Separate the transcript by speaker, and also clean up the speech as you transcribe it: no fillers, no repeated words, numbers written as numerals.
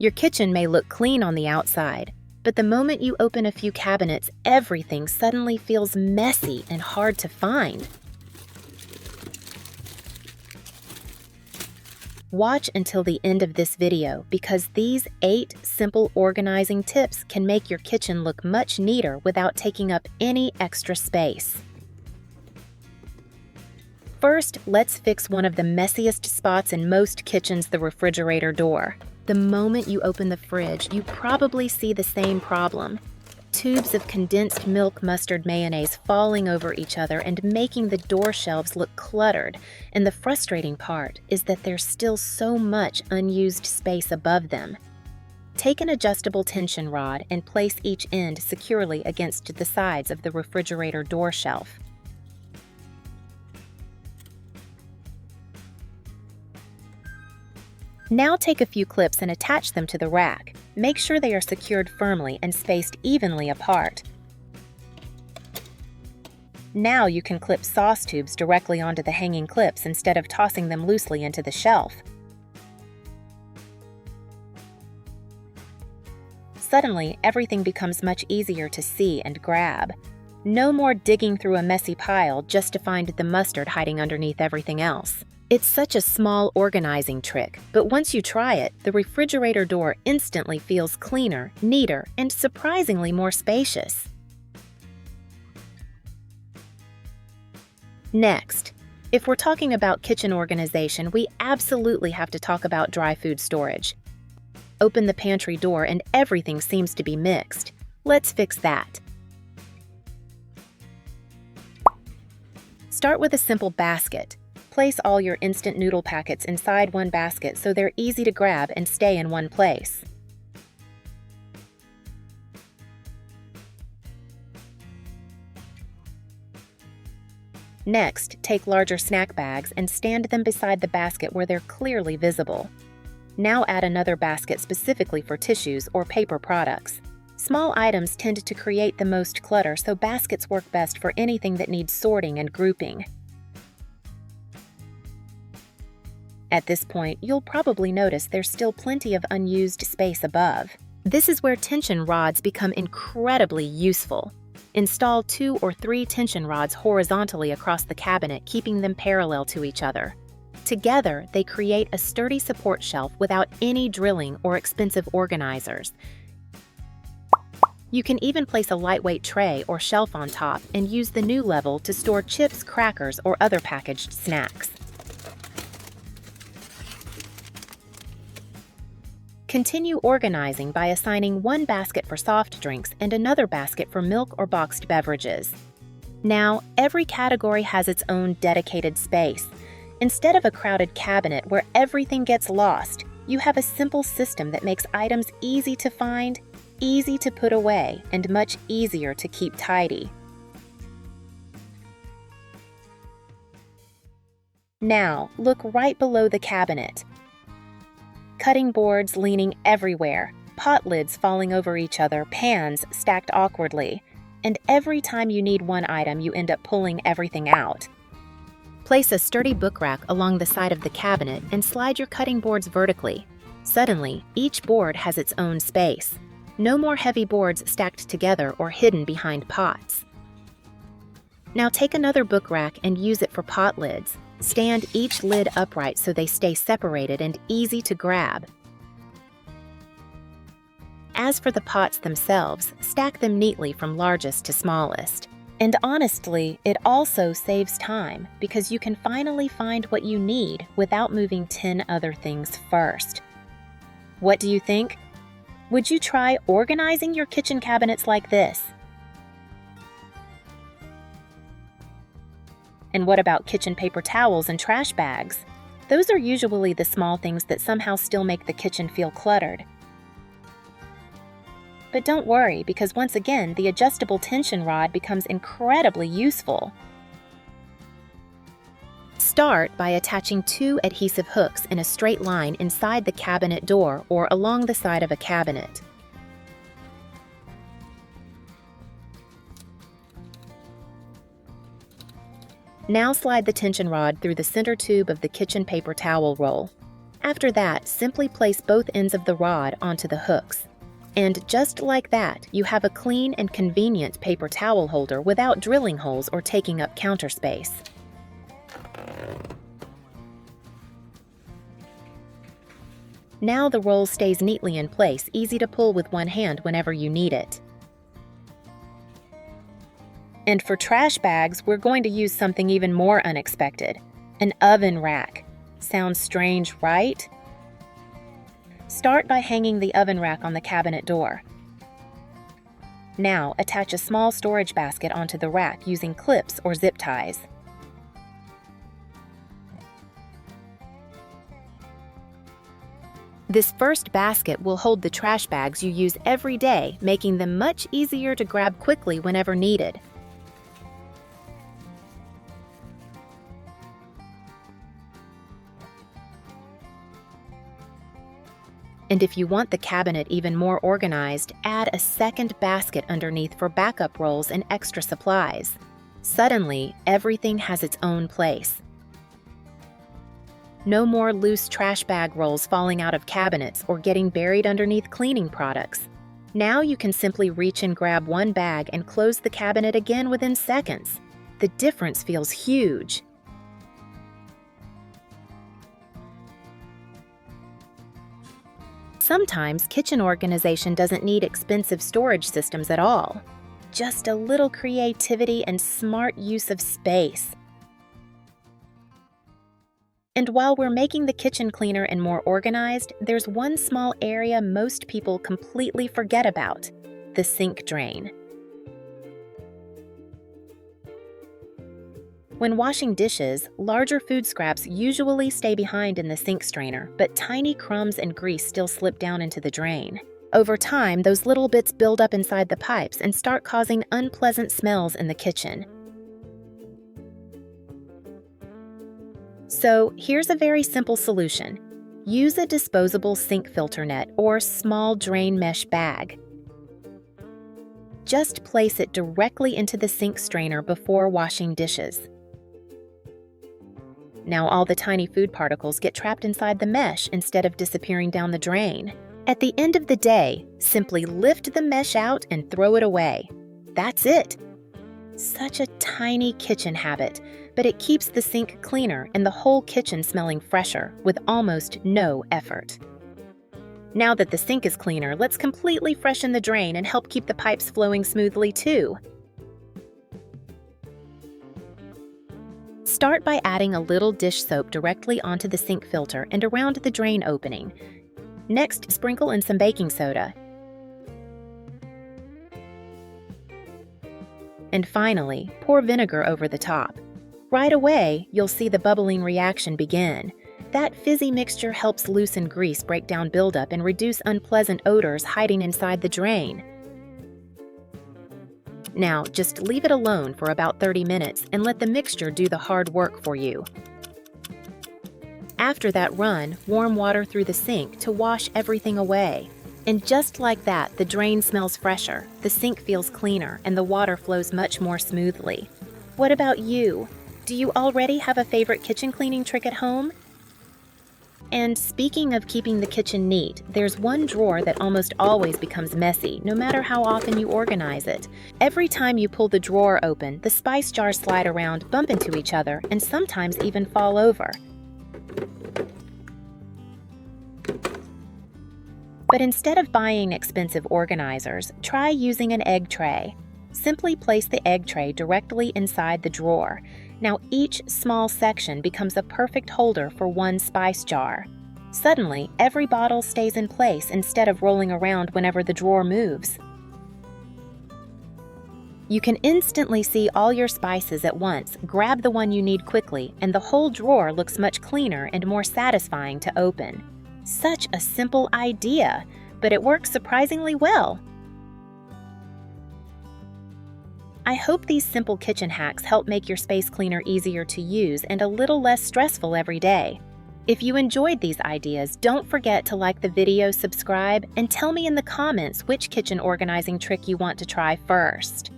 Speaker 1: Your kitchen may look clean on the outside, but the moment you open a few cabinets, everything suddenly feels messy and hard to find. Watch until the end of this video because these 8 simple organizing tips can make your kitchen look much neater without taking up any extra space. First, let's fix one of the messiest spots in most kitchens, the refrigerator door. The moment you open the fridge, you probably see the same problem. Tubes of condensed milk mustard mayonnaise falling over each other and making the door shelves look cluttered. And the frustrating part is that there's still so much unused space above them. Take an adjustable tension rod and place each end securely against the sides of the refrigerator door shelf. Now take a few clips and attach them to the rack. Make sure they are secured firmly and spaced evenly apart. Now you can clip sauce tubes directly onto the hanging clips instead of tossing them loosely into the shelf. Suddenly, everything becomes much easier to see and grab. No more digging through a messy pile just to find the mustard hiding underneath everything else. It's such a small organizing trick, but once you try it, the refrigerator door instantly feels cleaner, neater, and surprisingly more spacious. Next, if we're talking about kitchen organization, we absolutely have to talk about dry food storage. Open the pantry door and everything seems to be mixed. Let's fix that. Start with a simple basket. Place all your instant noodle packets inside one basket so they're easy to grab and stay in one place. Next, take larger snack bags and stand them beside the basket where they're clearly visible. Now add another basket specifically for tissues or paper products. Small items tend to create the most clutter, so baskets work best for anything that needs sorting and grouping. At this point, you'll probably notice there's still plenty of unused space above. This is where tension rods become incredibly useful. Install 2 or 3 tension rods horizontally across the cabinet, keeping them parallel to each other. Together, they create a sturdy support shelf without any drilling or expensive organizers. You can even place a lightweight tray or shelf on top and use the new level to store chips, crackers, or other packaged snacks. Continue organizing by assigning one basket for soft drinks and another basket for milk or boxed beverages. Now, every category has its own dedicated space. Instead of a crowded cabinet where everything gets lost, you have a simple system that makes items easy to find, easy to put away, and much easier to keep tidy. Now, look right below the cabinet. Cutting boards leaning everywhere, pot lids falling over each other, pans stacked awkwardly, and every time you need one item, you end up pulling everything out. Place a sturdy book rack along the side of the cabinet and slide your cutting boards vertically. Suddenly, each board has its own space. No more heavy boards stacked together or hidden behind pots. Now take another book rack and use it for pot lids. Stand each lid upright so they stay separated and easy to grab. As for the pots themselves, stack them neatly from largest to smallest. And honestly, it also saves time because you can finally find what you need without moving 10 other things first. What do you think? Would you try organizing your kitchen cabinets like this? And what about kitchen paper towels and trash bags? Those are usually the small things that somehow still make the kitchen feel cluttered. But don't worry, because once again, the adjustable tension rod becomes incredibly useful. Start by attaching 2 adhesive hooks in a straight line inside the cabinet door or along the side of a cabinet. Now slide the tension rod through the center tube of the kitchen paper towel roll. After that, simply place both ends of the rod onto the hooks. And just like that, you have a clean and convenient paper towel holder without drilling holes or taking up counter space. Now the roll stays neatly in place, easy to pull with one hand whenever you need it. And for trash bags, we're going to use something even more unexpected: an oven rack. Sounds strange, right? Start by hanging the oven rack on the cabinet door. Now, attach a small storage basket onto the rack using clips or zip ties. This first basket will hold the trash bags you use every day, making them much easier to grab quickly whenever needed. And if you want the cabinet even more organized, add a second basket underneath for backup rolls and extra supplies. Suddenly, everything has its own place. No more loose trash bag rolls falling out of cabinets or getting buried underneath cleaning products. Now you can simply reach and grab one bag and close the cabinet again within seconds. The difference feels huge. Sometimes kitchen organization doesn't need expensive storage systems at all. Just a little creativity and smart use of space. And while we're making the kitchen cleaner and more organized, there's one small area most people completely forget about: the sink drain. When washing dishes, larger food scraps usually stay behind in the sink strainer, but tiny crumbs and grease still slip down into the drain. Over time, those little bits build up inside the pipes and start causing unpleasant smells in the kitchen. So, here's a very simple solution. Use a disposable sink filter net or small drain mesh bag. Just place it directly into the sink strainer before washing dishes. Now all the tiny food particles get trapped inside the mesh instead of disappearing down the drain. At the end of the day, simply lift the mesh out and throw it away. That's it. Such a tiny kitchen habit, but it keeps the sink cleaner and the whole kitchen smelling fresher with almost no effort. Now that the sink is cleaner, let's completely freshen the drain and help keep the pipes flowing smoothly too. Start by adding a little dish soap directly onto the sink filter and around the drain opening. Next, sprinkle in some baking soda. And finally, pour vinegar over the top. Right away, you'll see the bubbling reaction begin. That fizzy mixture helps loosen grease, break down buildup, and reduce unpleasant odors hiding inside the drain. Now, just leave it alone for about 30 minutes and let the mixture do the hard work for you. After that, run warm water through the sink to wash everything away. And just like that, the drain smells fresher, the sink feels cleaner, and the water flows much more smoothly. What about you? Do you already have a favorite kitchen cleaning trick at home? And speaking of keeping the kitchen neat, there's one drawer that almost always becomes messy, no matter how often you organize it. Every time you pull the drawer open, the spice jars slide around, bump into each other, and sometimes even fall over. But instead of buying expensive organizers, try using an egg tray. Simply place the egg tray directly inside the drawer. Now each small section becomes a perfect holder for one spice jar. Suddenly, every bottle stays in place instead of rolling around whenever the drawer moves. You can instantly see all your spices at once, grab the one you need quickly, and the whole drawer looks much cleaner and more satisfying to open. Such a simple idea, but it works surprisingly well. I hope these simple kitchen hacks help make your space cleaner easier to use and a little less stressful every day. If you enjoyed these ideas, don't forget to like the video, subscribe, and tell me in the comments which kitchen organizing trick you want to try first.